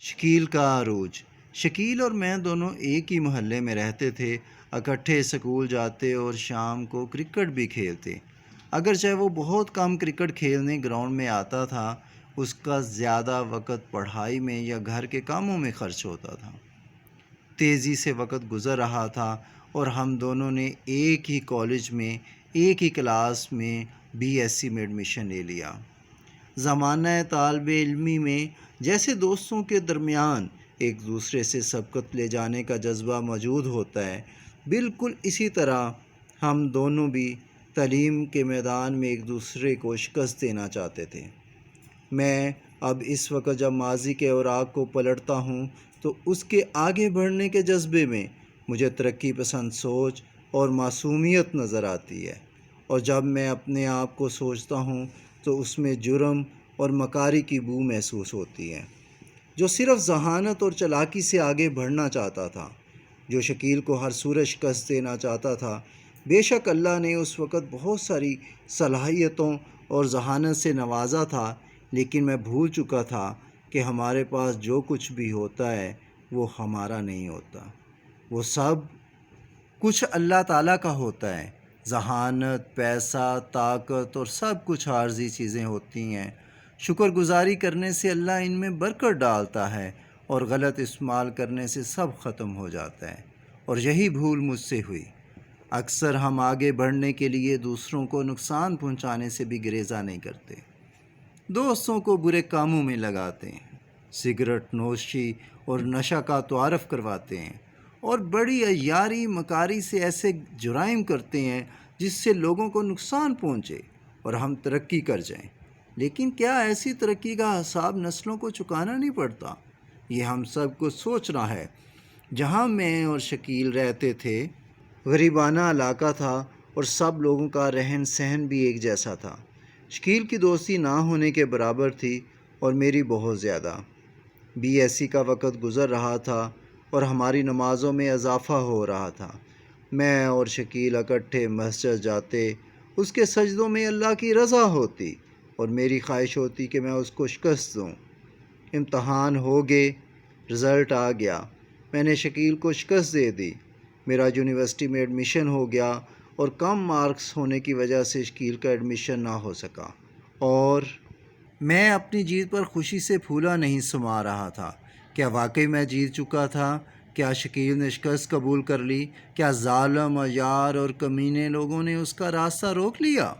شکیل کا عروج۔ شکیل اور میں دونوں ایک ہی محلے میں رہتے تھے، اکٹھے سکول جاتے اور شام کو کرکٹ بھی کھیلتے۔ اگرچہ وہ بہت کم کرکٹ کھیلنے گراؤنڈ میں آتا تھا، اس کا زیادہ وقت پڑھائی میں یا گھر کے کاموں میں خرچ ہوتا تھا۔ تیزی سے وقت گزر رہا تھا اور ہم دونوں نے ایک ہی کالج میں ایک ہی کلاس میں BSc میں ایڈمیشن لے لیا۔ زمانہ طالب علمی میں جیسے دوستوں کے درمیان ایک دوسرے سے سبقت لے جانے کا جذبہ موجود ہوتا ہے، بالکل اسی طرح ہم دونوں بھی تعلیم کے میدان میں ایک دوسرے کو شکست دینا چاہتے تھے۔ میں اب اس وقت جب ماضی کے اوراق کو پلٹتا ہوں تو اس کے آگے بڑھنے کے جذبے میں مجھے ترقی پسند سوچ اور معصومیت نظر آتی ہے، اور جب میں اپنے آپ کو سوچتا ہوں تو اس میں جرم اور مکاری کی بو محسوس ہوتی ہے۔ جو صرف ذہانت اور چالاکی سے آگے بڑھنا چاہتا تھا، جو شکیل کو ہر صورت شکست دینا چاہتا تھا، بے شک اللہ نے اس وقت بہت ساری صلاحیتوں اور ذہانت سے نوازا تھا، لیکن میں بھول چکا تھا کہ ہمارے پاس جو کچھ بھی ہوتا ہے وہ ہمارا نہیں ہوتا، وہ سب کچھ اللہ تعالیٰ کا ہوتا ہے۔ ذہانت، پیسہ، طاقت اور سب کچھ عارضی چیزیں ہوتی ہیں۔ شکر گزاری کرنے سے اللہ ان میں برکت ڈالتا ہے، اور غلط استعمال کرنے سے سب ختم ہو جاتا ہے، اور یہی بھول مجھ سے ہوئی۔ اکثر ہم آگے بڑھنے کے لیے دوسروں کو نقصان پہنچانے سے بھی گریزہ نہیں کرتے، دوستوں کو برے کاموں میں لگاتے ہیں، سگریٹ نوشی اور نشہ کا تعارف کرواتے ہیں، اور بڑی عیاری مکاری سے ایسے جرائم کرتے ہیں جس سے لوگوں کو نقصان پہنچے اور ہم ترقی کر جائیں۔ لیکن کیا ایسی ترقی کا حساب نسلوں کو چکانا نہیں پڑتا؟ یہ ہم سب کو سوچنا ہے۔ جہاں میں اور شکیل رہتے تھے، غریبانہ علاقہ تھا اور سب لوگوں کا رہن سہن بھی ایک جیسا تھا۔ شکیل کی دوستی نہ ہونے کے برابر تھی اور میری بہت زیادہ۔ BSc کا وقت گزر رہا تھا اور ہماری نمازوں میں اضافہ ہو رہا تھا۔ میں اور شکیل اکٹھے مسجد جاتے، اس کے سجدوں میں اللہ کی رضا ہوتی اور میری خواہش ہوتی کہ میں اس کو شکست دوں۔ امتحان ہو گئے، رزلٹ آ گیا، میں نے شکیل کو شکست دے دی۔ میرا یونیورسٹی میں ایڈمیشن ہو گیا اور کم مارکس ہونے کی وجہ سے شکیل کا ایڈمیشن نہ ہو سکا، اور میں اپنی جیت پر خوشی سے پھولا نہیں سما رہا تھا۔ کیا واقعی میں جیت چکا تھا؟ کیا شکیل نے شکست قبول کر لی؟ کیا ظالم، عیار اور کمینے لوگوں نے اس کا راستہ روک لیا؟